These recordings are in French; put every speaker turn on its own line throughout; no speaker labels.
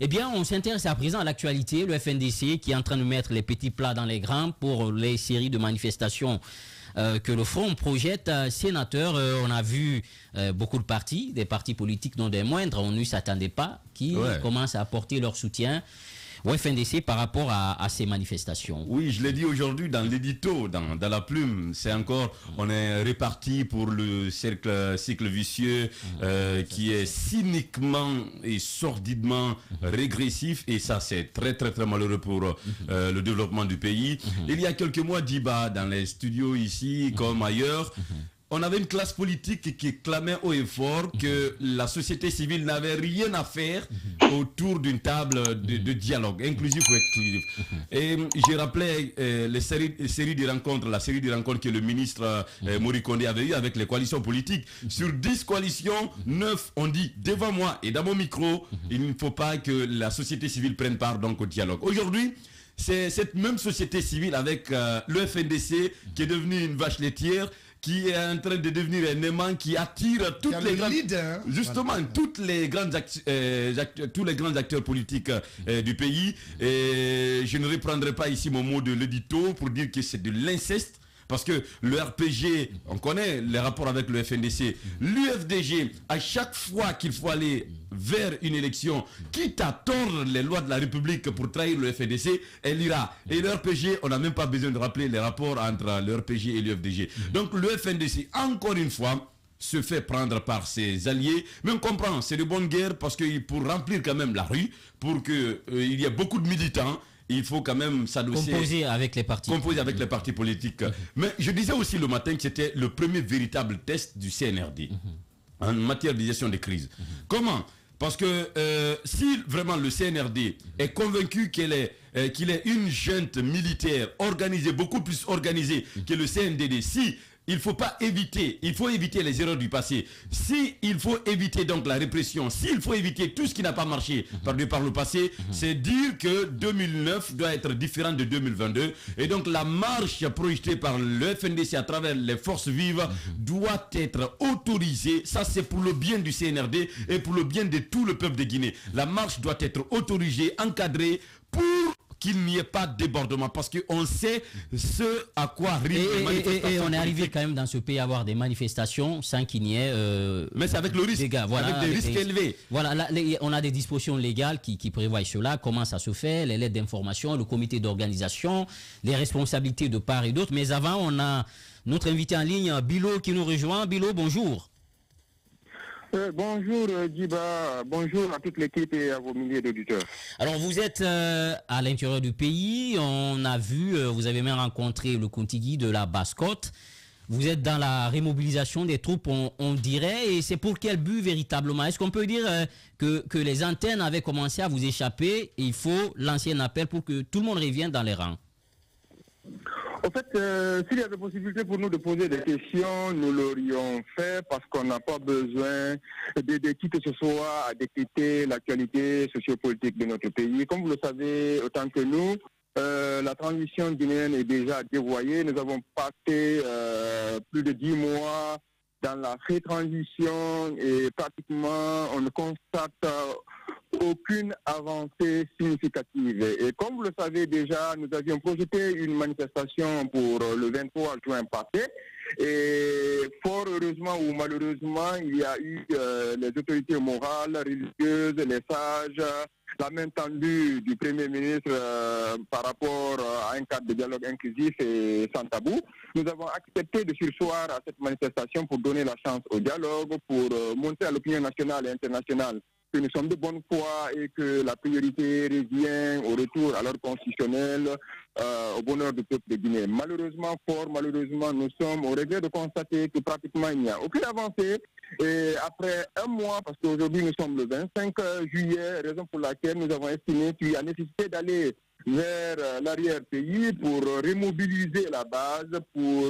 Eh bien, on s'intéresse à présent à l'actualité, le FNDC qui est en train de mettre les petits plats dans les grands pour les séries de manifestations que le Front projette. Sénateur, on a vu beaucoup de partis, des partis politiques non des moindres, on ne s'attendait pas, qui commencent à apporter leur soutien au FNDC par rapport à ces manifestations.
Oui, je l'ai dit aujourd'hui dans l'édito, dans la plume, c'est encore, on est réparti pour le cycle vicieux qui est cyniquement et sordidement régressif, et ça c'est très très très malheureux pour le développement du pays. Il y a quelques mois, Diba, dans les studios ici comme ailleurs, on avait une classe politique qui clamait haut et fort que la société civile n'avait rien à faire autour d'une table de dialogue, inclusif ou exclusif. Et j'ai rappelé la série de rencontres que le ministre Mori Kondé avait eu avec les coalitions politiques. Sur 10 coalitions, 9 ont dit devant moi et dans mon micro, il ne faut pas que la société civile prenne part donc au dialogue. Aujourd'hui, c'est cette même société civile avec le FNDC qui est devenu une vache laitière, qui est en train de devenir un aimant qui attire toutes les grandes, justement, tous les grands acteurs politiques du pays. Et je ne reprendrai pas ici mon mot de l'édito pour dire que c'est de l'inceste. Parce que le RPG, on connaît les rapports avec le FNDC, l'UFDG, à chaque fois qu'il faut aller vers une élection, quitte à tordre les lois de la République pour trahir le FNDC, elle ira. Et le RPG, on n'a même pas besoin de rappeler les rapports entre le RPG et l'UFDG. Donc le FNDC, encore une fois, se fait prendre par ses alliés. Mais on comprend, c'est de bonne guerre parce que pour remplir quand même la rue, pour qu'il y ait beaucoup de militants, il faut quand même s'adosser.
Composer avec les partis.
Composer avec les partis politiques. Mais je disais aussi le matin que c'était le premier véritable test du CNRD en matière de gestion des crises. Comment? Parce que si vraiment le CNRD est convaincu qu'il est une junte militaire organisée, beaucoup plus organisée que le CNDD, si il faut éviter les erreurs du passé. Il faut éviter donc la répression, s'il faut éviter tout ce qui n'a pas marché par le passé, c'est dire que 2009 doit être différent de 2022. Et donc la marche projetée par le FNDC à travers les forces vives doit être autorisée. Ça c'est pour le bien du CNRD et pour le bien de tout le peuple de Guinée. La marche doit être autorisée, encadrée pour qu'il n'y ait pas de débordement, parce qu'on sait ce à quoi riment les manifestations.
Et on est arrivé quand même dans ce pays à avoir des manifestations sans qu'il n'y ait...
mais c'est avec le risque,
voilà,
avec des risques élevés.
Voilà, là, on a des dispositions légales qui prévoient cela, comment ça se fait, les lettres d'information, le comité d'organisation, les responsabilités de part et d'autre. Mais avant, on a notre invité en ligne, Bilo, qui nous rejoint. Bilo, bonjour.
Bonjour Djiba, bonjour à toute l'équipe et à vos milliers d'auditeurs.
Alors vous êtes à l'intérieur du pays, on a vu, vous avez même rencontré le Kontigi de la Basse-Côte. Vous êtes dans la remobilisation des troupes, on dirait, et c'est pour quel but véritablement? Est-ce qu'on peut dire que les antennes avaient commencé à vous échapper et il faut lancer un appel pour que tout le monde revienne dans les rangs?
En fait, s'il y avait possibilité pour nous de poser des questions, nous l'aurions fait parce qu'on n'a pas besoin de qui que ce soit à décrypter l'actualité sociopolitique de notre pays. Comme vous le savez autant que nous, la transition guinéenne est déjà dévoyée. Nous avons passé plus de 10 mois dans la transition et pratiquement on ne constate aucune avancée significative. Et comme vous le savez déjà, nous avions projeté une manifestation pour le 23 juin passé. Et fort heureusement ou malheureusement, il y a eu les autorités morales, religieuses, les sages, la main tendue du Premier ministre par rapport à un cadre de dialogue inclusif et sans tabou. Nous avons accepté de surseoir à cette manifestation pour donner la chance au dialogue, pour montrer à l'opinion nationale et internationale que nous sommes de bonne foi et que la priorité revient au retour à l'ordre constitutionnel, au bonheur du peuple de Guinée. Malheureusement, fort malheureusement, nous sommes au regret de constater que pratiquement il n'y a aucune avancée. Et après un mois, parce qu'aujourd'hui nous sommes le 25 juillet, raison pour laquelle nous avons estimé qu'il y a nécessité d'aller vers l'arrière-pays pour remobiliser la base, pour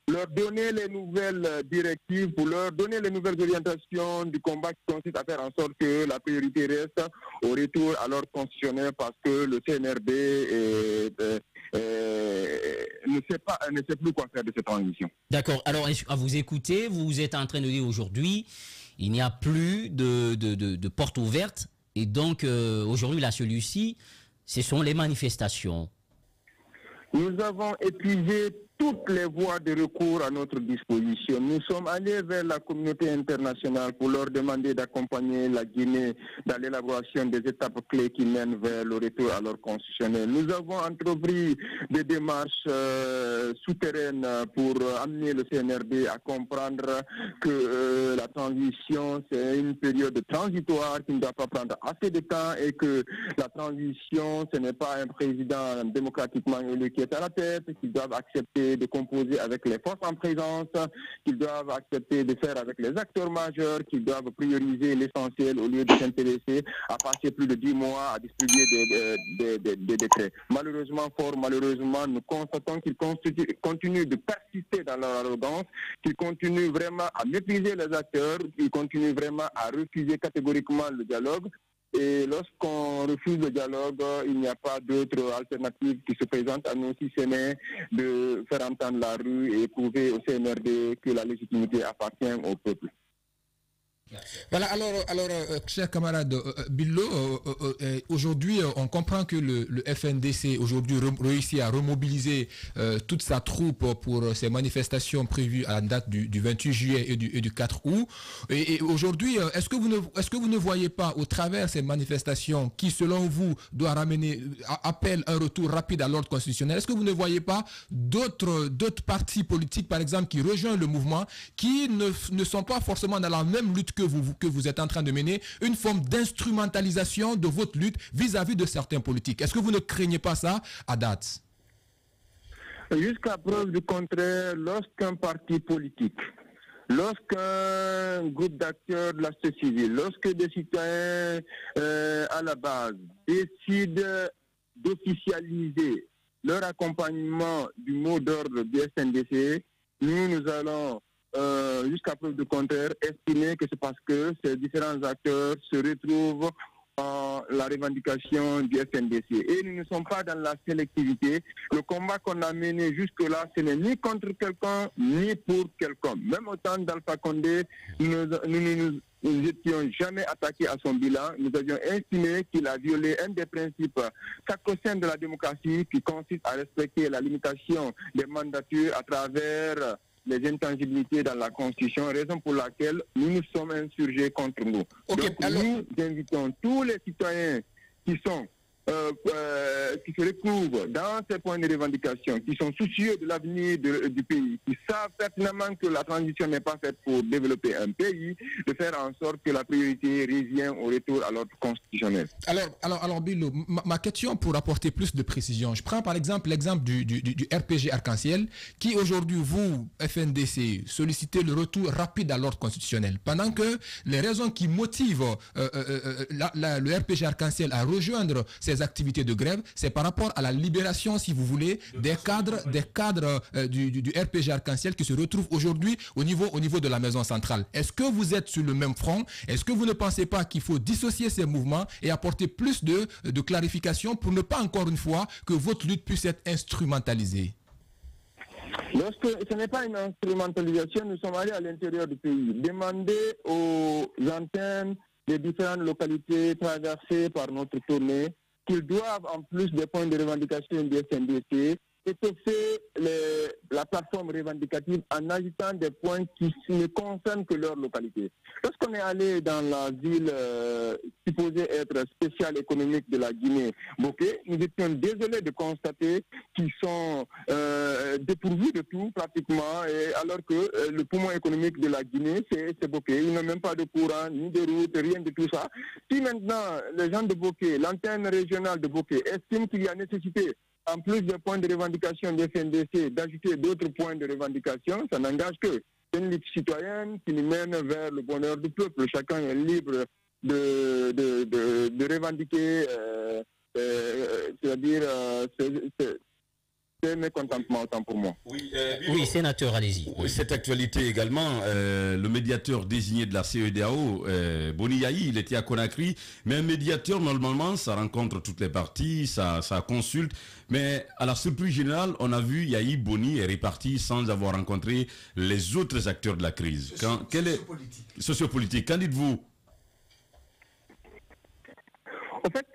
leur donner les nouvelles directives, pour leur donner les nouvelles orientations du combat qui consiste à faire en sorte que la priorité reste au retour à l'ordre constitutionnel parce que le CNRD ne sait plus quoi faire de cette transition.
D'accord. Alors, à vous écouter, vous êtes en train de dire aujourd'hui, il n'y a plus de porte ouverte Et donc, aujourd'hui, là, celui-ci, ce sont les manifestations.
Nous avons épuisé toutes les voies de recours à notre disposition. Nous sommes allés vers la communauté internationale pour leur demander d'accompagner la Guinée dans l'élaboration des étapes clés qui mènent vers le retour à l'ordre constitutionnel. Nous avons entrepris des démarches souterraines pour amener le CNRD à comprendre que la transition, c'est une période transitoire qui ne doit pas prendre assez de temps et que la transition, ce n'est pas un président démocratiquement élu qui est à la tête, qu'ils doivent accepter de composer avec les forces en présence, qu'ils doivent accepter de faire avec les acteurs majeurs, qu'ils doivent prioriser l'essentiel au lieu de s'intéresser à passer plus de 10 mois à distribuer des décrets. Malheureusement, fort malheureusement, nous constatons qu'ils continuent de persister dans leur arrogance, qu'ils continuent vraiment à mépriser les acteurs, qu'ils continuent vraiment à refuser catégoriquement le dialogue. Et lorsqu'on refuse le dialogue, il n'y a pas d'autre alternative qui se présente à nous si ce n'est de faire entendre la rue et prouver au CNRD que la légitimité appartient au peuple.
Voilà, alors cher camarade Billo, aujourd'hui on comprend que le FNDC aujourd'hui réussit à remobiliser toute sa troupe pour ces manifestations prévues à la date du 28 juillet et du 4 août. Et aujourd'hui, est-ce que vous ne voyez pas au travers ces manifestations qui, selon vous, doit ramener, appelle un retour rapide à l'ordre constitutionnel, est-ce que vous ne voyez pas d'autres partis politiques, par exemple, qui rejoignent le mouvement, qui ne sont pas forcément dans la même lutte que vous êtes en train de mener, une forme d'instrumentalisation de votre lutte vis-à-vis de certains politiques? Est-ce que vous ne craignez pas ça à date?
Jusqu'à preuve du contraire, lorsqu'un parti politique, lorsqu'un groupe d'acteurs de la société civile, lorsque des citoyens à la base décident d'officialiser leur accompagnement du mot d'ordre du FNDC, nous allons jusqu'à preuve du contraire, estimer que c'est parce que ces différents acteurs se retrouvent dans la revendication du FNDC. Et nous ne sommes pas dans la sélectivité. Le combat qu'on a mené jusque-là, ce n'est ni contre quelqu'un, ni pour quelqu'un. Même au temps d'Alpha Condé, nous n'étions jamais attaqués à son bilan. Nous avions estimé qu'il a violé un des principes sacro-saints de la démocratie qui consiste à respecter la limitation des mandatures à travers les intangibilités dans la Constitution, raison pour laquelle nous nous sommes insurgés contre nous.
Okay,
donc nous invitons tous les citoyens qui se retrouvent dans ces points de revendication, qui sont soucieux de l'avenir du pays, qui savent pertinemment que la transition n'est pas faite pour développer un pays, de faire en sorte que la priorité revient au retour à l'ordre constitutionnel.
Alors Billo, ma question pour apporter plus de précision, je prends par exemple l'exemple du RPG Arc-en-Ciel, qui aujourd'hui, vous, FNDC, sollicitez le retour rapide à l'ordre constitutionnel, pendant que les raisons qui motivent le RPG Arc-en-Ciel à rejoindre ces activités de grève, c'est par rapport à la libération, si vous voulez, des cadres du RPG Arc-en-Ciel qui se retrouvent aujourd'hui au niveau de la maison centrale. Est-ce que vous êtes sur le même front? Est-ce que vous ne pensez pas qu'il faut dissocier ces mouvements et apporter plus de clarification pour ne pas encore une fois que votre lutte puisse être instrumentalisée?
Lorsque ce n'est pas une instrumentalisation, nous sommes allés à l'intérieur du pays, demander aux antennes des différentes localités traversées par notre tournée qu'ils doivent, en plus des points de revendication du FNDC, étoffer la plateforme revendicative en ajoutant des points qui ne concernent que leur localité. Lorsqu'on est allé dans la ville supposée être spéciale économique de la Guinée, Boké, nous étions désolés de constater qu'ils sont dépourvus de tout pratiquement, et alors que le poumon économique de la Guinée, c'est Boké. Ils n'ont même pas de courant, ni de route, rien de tout ça. Si maintenant les gens de Boké, l'antenne régionale de Boké, estiment qu'il y a nécessité, en plus des points de revendication des FNDC, d'ajouter d'autres points de revendication, ça n'engage que une lutte citoyenne qui nous mène vers le bonheur du peuple. Chacun est libre de revendiquer, c'est-à-dire c'est mécontentement autant pour moi.
Oui, sénateur, allez-y.
Cette actualité également, le médiateur désigné de la CEDEAO, Boni Yayi, il était à Conakry, mais un médiateur, normalement, ça rencontre toutes les parties, ça consulte, mais à la surprise générale, on a vu Yayi Boni est reparti sans avoir rencontré les autres acteurs de la crise. Sociopolitique. Qu'en dites-vous?
En fait,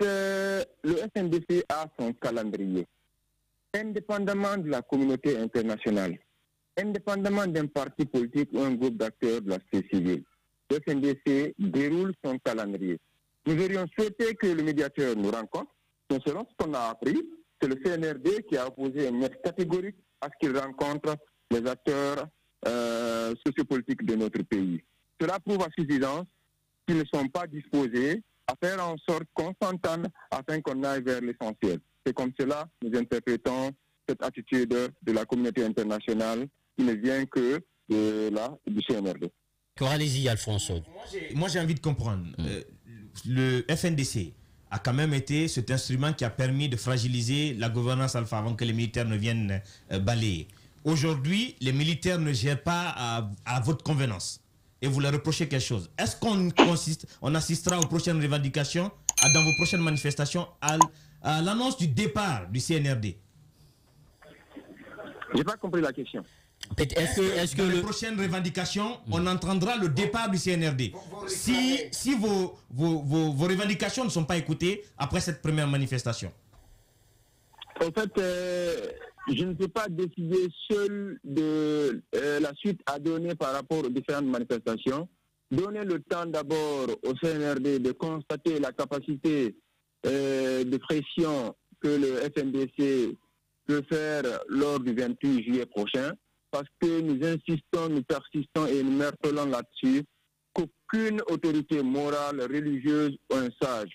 le FNDC a son calendrier. Indépendamment de la communauté internationale, indépendamment d'un parti politique ou un groupe d'acteurs de la société civile, le FNDC déroule son calendrier. Nous aurions souhaité que le médiateur nous rencontre, mais selon ce qu'on a appris, c'est le CNRD qui a opposé un net catégorique à ce qu'il rencontre les acteurs sociopolitiques de notre pays. Cela prouve à suffisance qu'ils ne sont pas disposés à faire en sorte qu'on s'entende afin qu'on aille vers l'essentiel. C'est comme cela que nous interprétons cette attitude de la communauté internationale qui ne vient que du CNRD.
Allez-y, Alphonse.
Moi, j'ai envie de comprendre. Le FNDC a quand même été cet instrument qui a permis de fragiliser la gouvernance alpha avant que les militaires ne viennent balayer. Aujourd'hui, les militaires ne gèrent pas à votre convenance et vous leur reprochez quelque chose. Est-ce qu'on assistera aux prochaines revendications, dans vos prochaines manifestations, à l'annonce du départ du CNRD?
Je n'ai pas compris la question.
Est-ce que les prochaines revendications, on entendra le départ du CNRD? Si vos revendications ne sont pas écoutées après cette première manifestation.
En fait, je ne peux pas décider seul de la suite à donner par rapport aux différentes manifestations. Donner le temps d'abord au CNRD de constater la capacité de pression que le FNDC peut faire lors du 28 juillet prochain, parce que nous insistons, nous persistons et nous martelons là-dessus qu'aucune autorité morale, religieuse ou un sage,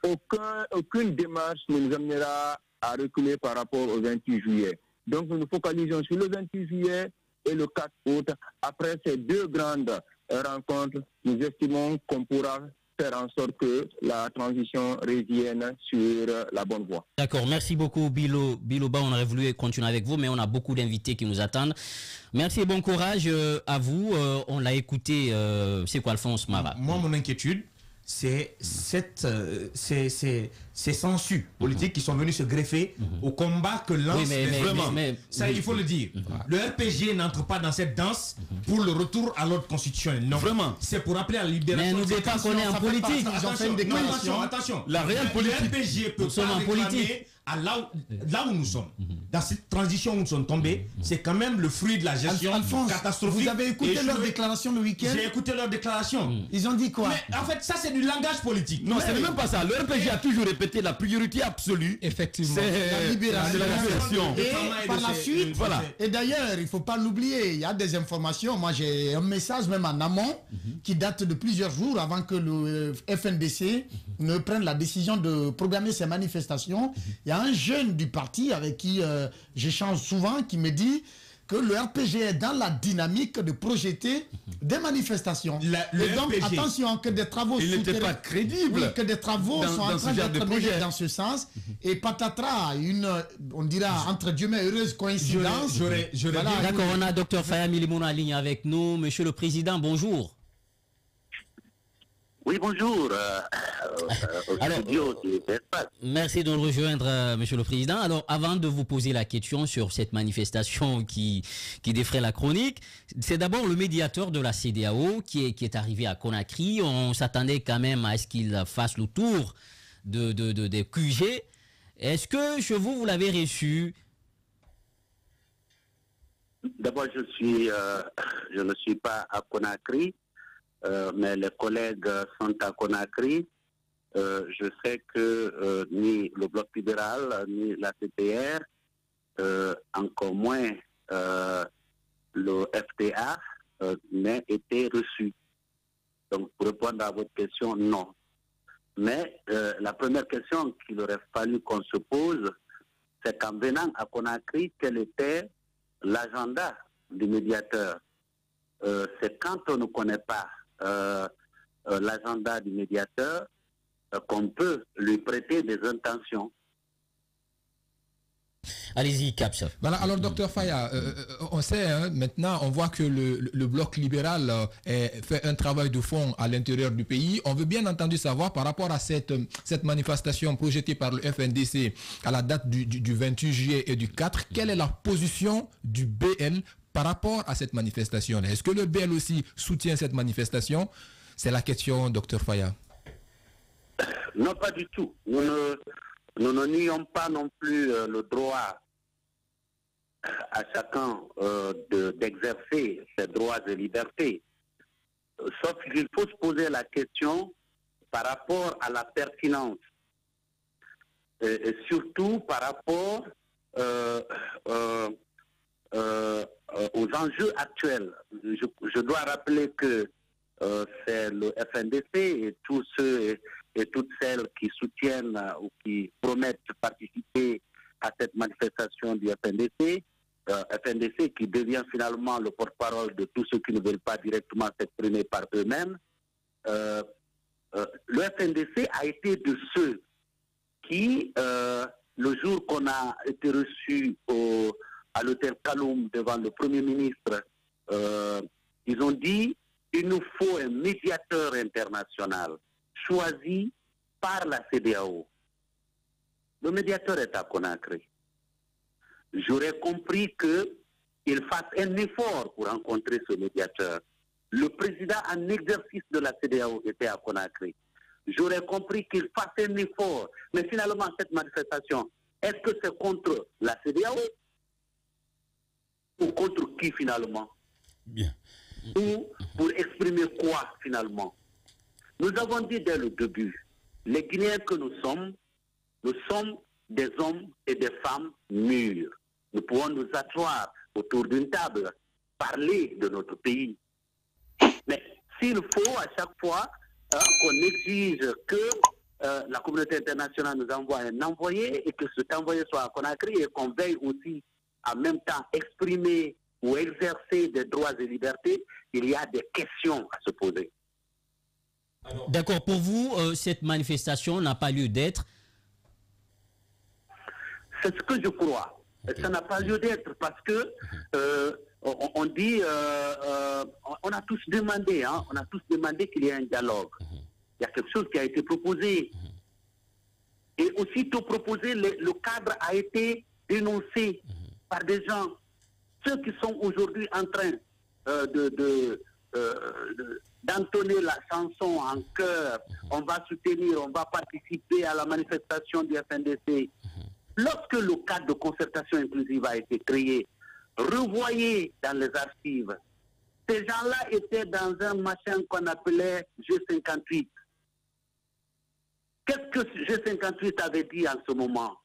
aucune démarche ne nous amènera à reculer par rapport au 28 juillet. Donc nous nous focalisons sur le 28 juillet et le 4 août. Après ces deux grandes rencontres, nous estimons qu'on pourra faire en sorte que la transition revienne sur la bonne voie.
D'accord, merci beaucoup Biloba, on aurait voulu continuer avec vous, mais on a beaucoup d'invités qui nous attendent. Merci et bon courage à vous, on l'a écouté, c'est quoi Alphonse Mara?
Moi, mon inquiétude, c'est ces censures politiques qui sont venus se greffer au combat que lance ça, il faut le dire. Le RPG n'entre pas dans cette danse pour le retour à l'ordre constitutionnel. Non, vraiment. C'est pour appeler à la libération.
Mais n'oubliez pas qu'on est en politique.
Attention.
La réelle politique.
Le RPG peut pas réclamer à là où nous sommes. Dans cette transition où nous sommes tombés, c'est quand même le fruit de la gestion catastrophique.
Vous avez écouté leur déclaration le week-end?
J'ai écouté leur déclaration.
Ils ont dit quoi?
Mais en fait, ça c'est du langage politique.
Non, c'est même pas ça. Le RPG a toujours répété la priorité absolue.
Effectivement.
C'est
la libération. Et par la suite,
voilà.
Et d'ailleurs, il ne faut pas l'oublier, il y a des informations. Moi, j'ai un message même en amont qui date de plusieurs jours avant que le FNDC ne prenne la décision de programmer ses manifestations. Il y a un jeune du parti avec qui j'échange souvent qui me dit que le RPG est dans la dynamique de projeter des manifestations. Et donc, attention, que des travaux
il n'était pas crédible.
Oui, que des travaux sont en train d'être menés dans ce sens. Et patatras, on dira, entre guillemets, heureuse coïncidence.
Voilà. D'accord, on a Dr Faya Milimouna en ligne avec nous. Monsieur le Président, bonjour.
Oui, bonjour.
Alors, merci de nous rejoindre, Monsieur le Président. Alors, avant de vous poser la question sur cette manifestation qui défraie la chronique, c'est d'abord le médiateur de la CEDEAO qui est arrivé à Conakry. On s'attendait quand même à ce qu'il fasse le tour des QG. Est-ce que chez vous l'avez reçu?
D'abord, je ne suis pas à Conakry. Mais les collègues sont à Conakry. Je sais que ni le Bloc libéral, ni la CPR, encore moins le FTA, n'aient été reçus. Donc, pour répondre à votre question, non. Mais la première question qu'il aurait fallu qu'on se pose, c'est qu'en venant à Conakry, quel était l'agenda du médiateur? C'est quand on ne connaît pas l'agenda du médiateur qu'on peut lui prêter des intentions.
Allez-y, Caps.
Voilà, alors docteur Faya, on sait, hein, maintenant, on voit que le bloc libéral fait un travail de fond à l'intérieur du pays. On veut bien entendu savoir par rapport à cette manifestation projetée par le FNDC à la date du 28 juillet et du 4, quelle est la position du BL par rapport à cette manifestation? Est-ce que le BL aussi soutient cette manifestation? C'est la question, docteur Faya.
Non, pas du tout. Nous ne nions pas non plus le droit à chacun d'exercer ses droits et libertés. Sauf qu'il faut se poser la question par rapport à la pertinence et surtout par rapport aux enjeux actuels. Je dois rappeler que c'est le FNDC et tous ceux et toutes celles qui soutiennent ou qui promettent de participer à cette manifestation du FNDC, FNDC qui devient finalement le porte-parole de tous ceux qui ne veulent pas directement s'exprimer par eux-mêmes. Le FNDC a été de ceux qui, le jour qu'on a été reçu à l'hôtel Kaloum devant le Premier ministre, ils ont dit il nous faut un médiateur international choisi par la CEDEAO. Le médiateur est à Conakry. J'aurais compris qu'il fasse un effort pour rencontrer ce médiateur. Le président en exercice de la CEDEAO était à Conakry. J'aurais compris qu'il fasse un effort. Mais finalement, cette manifestation, est-ce que c'est contre la CEDEAO ou contre qui finalement?
Bien.
Ou pour exprimer quoi finalement? Nous avons dit dès le début, les Guinéens que nous sommes des hommes et des femmes mûrs. Nous pouvons nous asseoir autour d'une table, parler de notre pays. Mais s'il faut à chaque fois qu'on exige que la communauté internationale nous envoie un envoyé et que cet envoyé soit à Conakry et qu'on veille aussi en même temps exprimer ou exercer des droits et libertés, il y a des questions à se poser.
D'accord, pour vous, cette manifestation n'a pas lieu d'être?
C'est ce que je crois. Ça n'a pas lieu d'être parce que on dit, on a tous demandé, qu'il y ait un dialogue. Il y a quelque chose qui a été proposé. Et aussitôt proposé, le cadre a été dénoncé par des gens. Ceux qui sont aujourd'hui en train d'entonner la chanson en chœur, on va soutenir, on va participer à la manifestation du FNDC. Lorsque le cadre de concertation inclusive a été créé, revoyez dans les archives, ces gens-là étaient dans un machin qu'on appelait G58. Qu'est-ce que G58 avait dit en ce moment?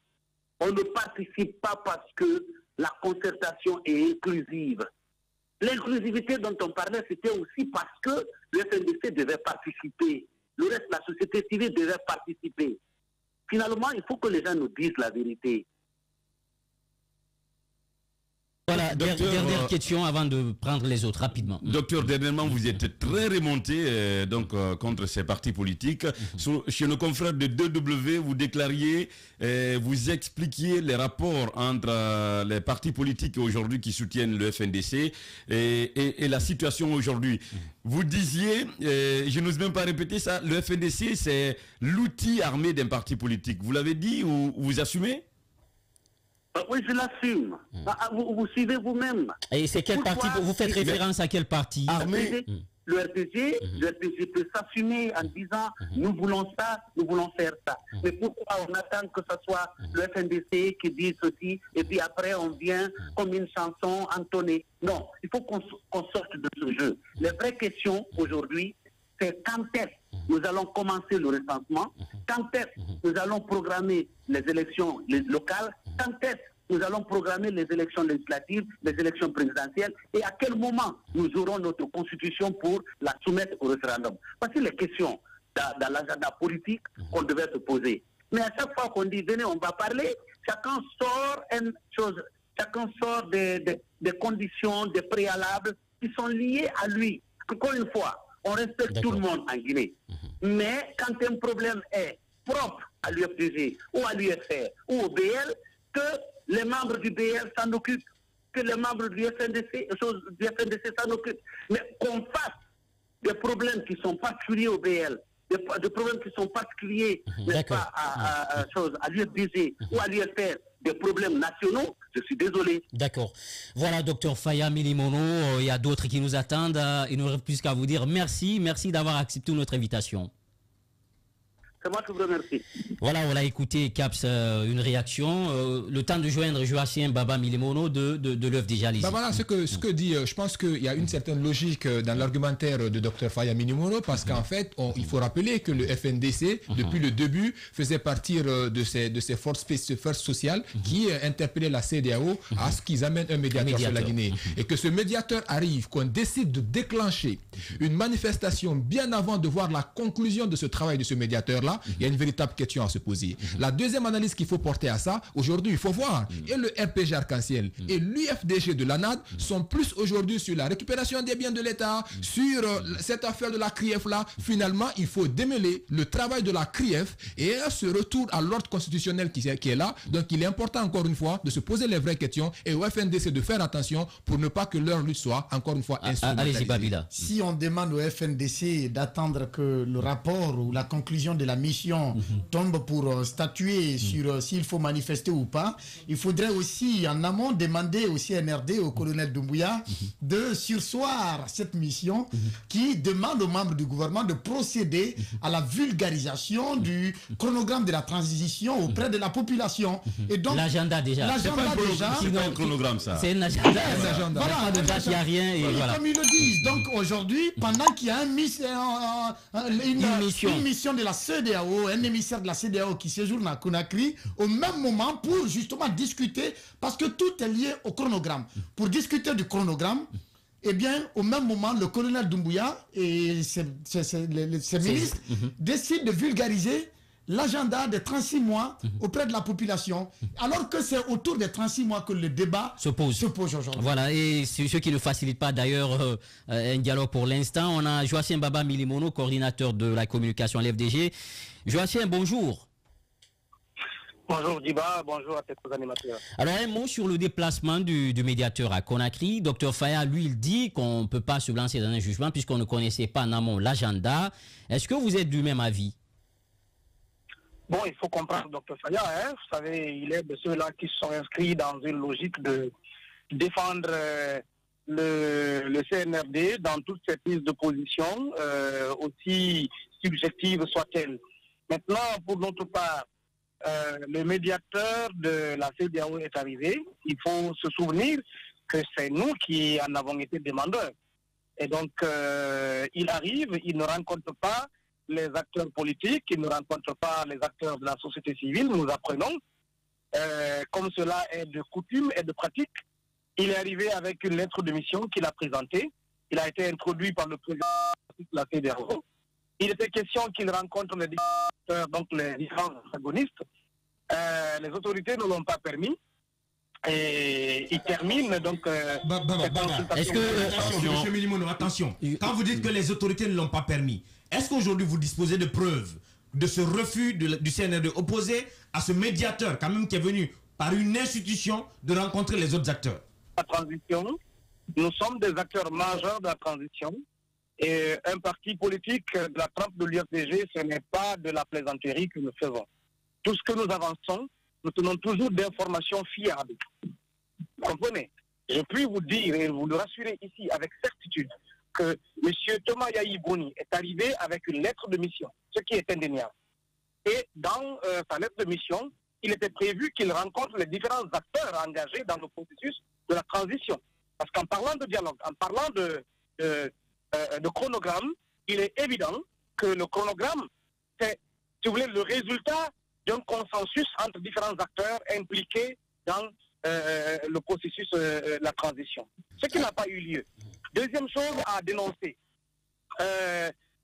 On ne participe pas parce que la concertation est inclusive. L'inclusivité dont on parlait, c'était aussi parce que le FNDC devait participer. Le reste de la société civile devait participer. Finalement, il faut que les gens nous disent la vérité.
Voilà, dernière question avant de prendre les autres, rapidement.
Docteur, dernièrement, vous êtes très remonté contre ces partis politiques. Chez nos confrères de 2W, vous déclariez, vous expliquiez les rapports entre les partis politiques aujourd'hui qui soutiennent le FNDC et la situation aujourd'hui. Vous disiez, je n'ose même pas répéter ça, le FNDC, c'est l'outil armé d'un parti politique. Vous l'avez dit ou vous assumez?
Oui, je l'assume. Vous suivez vous-même.
Et c'est quel parti? Vous faites référence à quel parti?
Armé. Le RPG peut s'assumer en disant nous voulons ça, nous voulons faire ça. Mais pourquoi on attend que ce soit le FNDC qui dise ceci et puis après on vient comme une chanson entonnée? Non, il faut qu'on sorte de ce jeu. Les vraies questions aujourd'hui, c'est quand est-ce nous allons commencer le recensement, quand est-ce nous allons programmer les élections locales, quand est-ce nous allons programmer les élections législatives, les élections présidentielles, et à quel moment nous aurons notre constitution pour la soumettre au référendum. Voici les questions dans l'agenda politique qu'on devait se poser. Mais à chaque fois qu'on dit, venez, on va parler, chacun sort des conditions, des préalables qui sont liées à lui. Encore une fois, on respecte tout le monde en Guinée. Mais quand un problème est propre à l'UFDG ou à l'UFR ou au BL, que les membres du BL s'en occupent, que les membres du FNDC s'en occupent. Mais qu'on fasse des problèmes qui sont particuliers au BL, des problèmes qui sont particuliers, n'est-ce pas, à l'UFDG ou à l'UFR, des problèmes nationaux, je suis désolé.
D'accord. Voilà, docteur Faya Milimono, il y a d'autres qui nous attendent. Il nous reste plus qu'à vous dire merci d'avoir accepté notre invitation.
C'est moi qui vous remercie.
Voilà, on l'a écouté, Caps, une réaction. Le temps de joindre Joachim Baba Milimono de l'œuvre déjà lisible.
Voilà ce que dit, je pense qu'il y a une certaine logique dans l'argumentaire de Dr Faya Milimono, parce qu'en fait, il faut rappeler que le FNDC, depuis le début, faisait partir de ces forces sociales qui interpellaient la CEDEAO à ce qu'ils amènent un médiateur sur la Guinée. Et que ce médiateur arrive, qu'on décide de déclencher une manifestation bien avant de voir la conclusion de ce travail de ce médiateur-là, il y a une véritable question à se poser. La deuxième analyse qu'il faut porter à ça, aujourd'hui, il faut voir, et le RPG Arc-en-Ciel et l'UFDG de l'ANAD sont plus aujourd'hui sur la récupération des biens de l'État, sur cette affaire de la CRIEF-là. Finalement, il faut démêler le travail de la CRIEF et ce retour à l'ordre constitutionnel qui est là. Donc, il est important, encore une fois, de se poser les vraies questions et au FNDC de faire attention pour ne pas que leur lutte soit, encore une fois, instrumentalisée.
Allez-y, Babila.
Si on demande au FNDC d'attendre que le rapport ou la conclusion de la mission tombe pour statuer sur s'il faut manifester ou pas, il faudrait aussi en amont demander au CNRD, au colonel Doumbouya, de surseoir cette mission qui demande aux membres du gouvernement de procéder à la vulgarisation du chronogramme de la transition auprès de la population. Et donc
l'agenda déjà.
L'agenda déjà.
C'est pas un chronogramme, ça.
C'est un agenda.
Voilà,
il n'y a rien. Et voilà.
Comme ils le disent. Donc aujourd'hui, pendant qu'il y a une mission de la CEDEAO, un émissaire de la CEDEAO qui séjourne à Conakry, au même moment pour justement discuter, parce que tout est lié au chronogramme. Pour discuter du chronogramme, eh bien, au même moment, le colonel Doumbouya et ses ministres décident de vulgariser l'agenda des 36 mois auprès de la population, alors que c'est autour des 36 mois que le débat se pose aujourd'hui.
Voilà, et ce qui ne facilite pas d'ailleurs un dialogue pour l'instant. On a Joachim Baba Milimono, coordinateur de la communication à l'FDG. Joachim, bonjour.
Bonjour Diba, bonjour à tes animateurs.
Alors un mot sur le déplacement du médiateur à Conakry. Dr Faya, lui, il dit qu'on ne peut pas se lancer dans un jugement puisqu'on ne connaissait pas en amont l'agenda. Est-ce que vous êtes du même avis?
Bon, il faut comprendre Dr Faya, hein. Vous savez, il est de ceux-là qui sont inscrits dans une logique de défendre le CNRD dans toutes ses prises de position, aussi subjectives soient-elles. Maintenant, pour notre part, le médiateur de la CEDEAO est arrivé. Il faut se souvenir que c'est nous qui en avons été demandeurs. Et donc, il arrive, il ne rencontre pas les acteurs politiques, il ne rencontre pas les acteurs de la société civile. Nous apprenons, comme cela est de coutume et de pratique, il est arrivé avec une lettre de mission qu'il a présentée. Il a été introduit par le président de la CEDEAO. Il était question qu'il rencontre les différents, donc les différents antagonistes. Les autorités ne l'ont pas permis. Et il termine donc.
Est-ce que, Monsieur Milimono, attention, quand vous dites que les autorités ne l'ont pas permis, est-ce qu'aujourd'hui vous disposez de preuves de ce refus du CNRD opposé à ce médiateur, quand même, qui est venu par une institution de rencontrer les autres acteurs?
La transition, nous sommes des acteurs majeurs de la transition. Et un parti politique de la trempe de l'UFDG, ce n'est pas de la plaisanterie que nous faisons. Tout ce que nous avançons, nous tenons toujours d'informations fiables. Vous comprenez? Je puis vous dire et vous le rassurer ici avec certitude que M. Thomas Yahi Boni est arrivé avec une lettre de mission, ce qui est indéniable. Et dans sa lettre de mission, il était prévu qu'il rencontre les différents acteurs engagés dans le processus de la transition. Parce qu'en parlant de dialogue, en parlant de chronogramme, il est évident que le chronogramme, c'est, si vous voulez, le résultat d'un consensus entre différents acteurs impliqués dans le processus de la transition. Ce qui n'a pas eu lieu. Deuxième chose à dénoncer.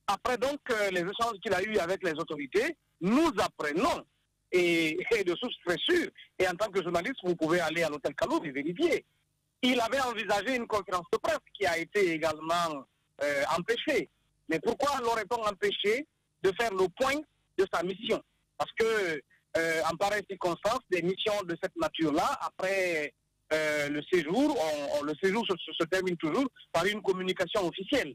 Après donc les échanges qu'il a eus avec les autorités, nous apprenons, et de source très sûre, et en tant que journaliste, vous pouvez aller à l'hôtel Kalou et vérifier. Il avait envisagé une conférence de presse qui a été également empêchée. Mais pourquoi l'aurait-on empêché de faire le point de sa mission? Parce que, en pareille circonstance, des missions de cette nature-là, après le séjour, le séjour se termine toujours par une communication officielle.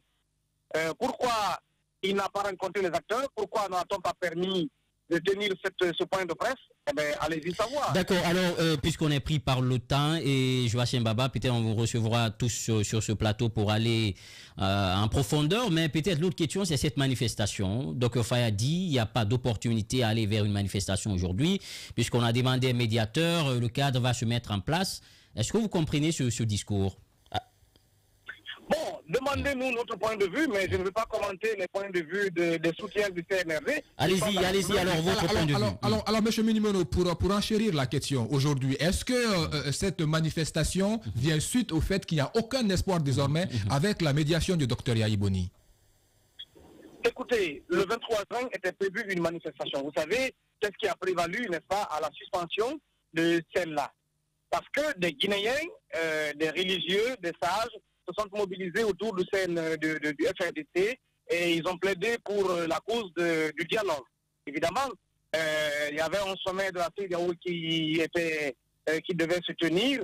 Pourquoi il n'a pas rencontré les acteurs? Pourquoi n'a-t-on pas permis de tenir ce point de presse, eh bien, allez-y savoir.
D'accord, alors, puisqu'on est pris par le temps, et Joachim Baba, peut-être on vous recevra tous sur ce plateau pour aller en profondeur, mais peut-être l'autre question, c'est cette manifestation. Donc, Faye a dit, il n'y a pas d'opportunité à aller vers une manifestation aujourd'hui, puisqu'on a demandé un médiateur, le cadre va se mettre en place. Est-ce que vous comprenez ce discours?
Bon, demandez-nous notre point de vue, mais je ne veux pas commenter les points de vue des soutiens du CNRD.
Allez-y, alors votre point de vue.
Alors, M. Minimono, pour enchérir la question aujourd'hui, est-ce que cette manifestation vient suite au fait qu'il n'y a aucun espoir désormais avec la médiation du Dr Yaïboni?
Écoutez, le 23 juin était prévu une manifestation. Vous savez, qu'est-ce qui a prévalu, n'est-ce pas, à la suspension de celle-là? Parce que des Guinéens, des religieux, des sages, se sont mobilisés autour du FRDC et ils ont plaidé pour la cause du dialogue. Évidemment, il y avait un sommet de la CEDEAO qui devait se tenir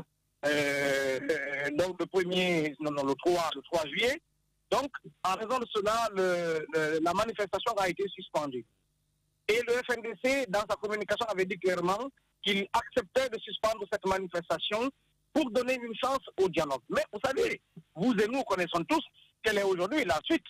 donc le 3 juillet. Donc, en raison de cela, la manifestation a été suspendue. Et le FNDC, dans sa communication, avait dit clairement qu'il acceptait de suspendre cette manifestation pour donner une chance au dialogue. Mais vous savez, vous et nous connaissons tous quelle est aujourd'hui la suite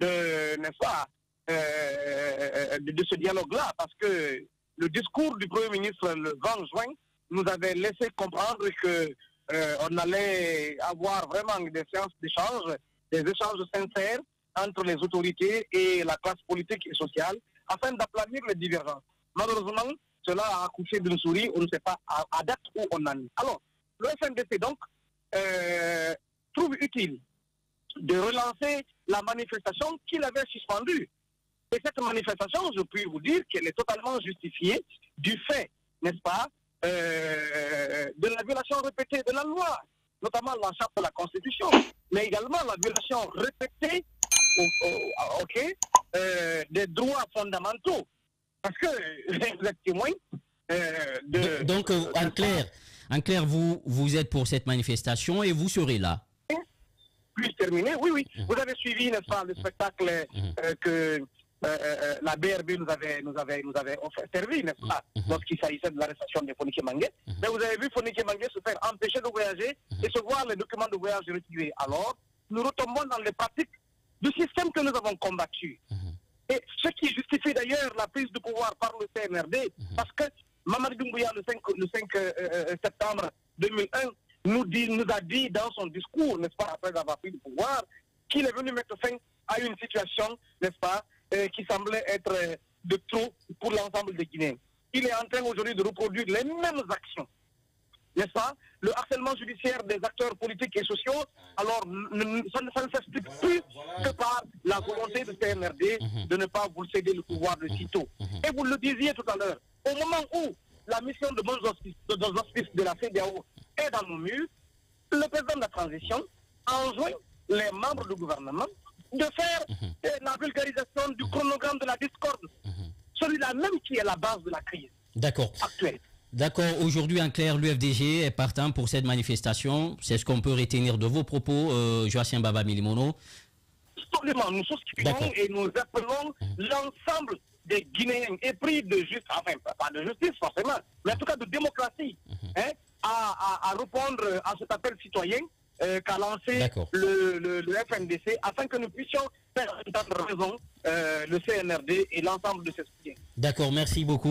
n'est-ce pas, de ce dialogue-là, parce que le discours du Premier ministre le 20 juin nous avait laissé comprendre qu'on allait avoir vraiment des séances d'échange, des échanges sincères entre les autorités et la classe politique et sociale, afin d'aplanir les divergences. Malheureusement, cela a accouché d'une souris, on ne sait pas à date où on en est. Alors, le FNDC, donc, trouve utile de relancer la manifestation qu'il avait suspendue. Et cette manifestation, je puis vous dire qu'elle est totalement justifiée du fait, n'est-ce pas, de la violation répétée de la loi, notamment la charte de la Constitution, mais également la violation répétée des droits fondamentaux. Parce que vous êtes témoin
Donc, en clair, vous êtes pour cette manifestation et vous serez là.
Puis terminé, oui. Vous avez suivi, n'est-ce pas, le spectacle que la BRB nous avait servi, n'est-ce pas, lorsqu'il s'agissait de l'arrestation de Fonike Mangué. Mais vous avez vu Fonike Mangué se faire empêcher de voyager et se voir les documents de voyage retirés. Alors, nous retombons dans les pratiques du système que nous avons combattu. Et ce qui justifie d'ailleurs la prise de pouvoir par le CNRD, parce que Mamadi Doumbouya, le 5 septembre 2001, nous a dit dans son discours, n'est-ce pas, après avoir pris le pouvoir, qu'il est venu mettre fin à une situation, n'est-ce pas, qui semblait être de trop pour l'ensemble des Guinéens. Il est en train aujourd'hui de reproduire les mêmes actions, n'est-ce pas? Le harcèlement judiciaire des acteurs politiques et sociaux, alors ça ne s'explique plus que par la volonté du CNRD de ne pas vous céder le pouvoir de sitôt. Et vous le disiez tout à l'heure, au moment où la mission de bons auspices de la CEDEAO est dans nos murs, le président de la transition enjoint les membres du gouvernement de faire la vulgarisation du chronogramme de la discorde, celui-là même qui est la base de la crise actuelle.
D'accord, aujourd'hui en clair, l'UFDG est partant pour cette manifestation. C'est ce qu'on peut retenir de vos propos, Joachim Baba Milimono.
Absolument, nous souscrivons et nous appelons l'ensemble des Guinéens épris de justice, enfin pas de justice forcément, mais en tout cas de démocratie, à répondre à cet appel citoyen qu'a lancé le FNDC afin que nous puissions faire entendre raison le CNRD et l'ensemble de ses soutiens.
D'accord, merci beaucoup.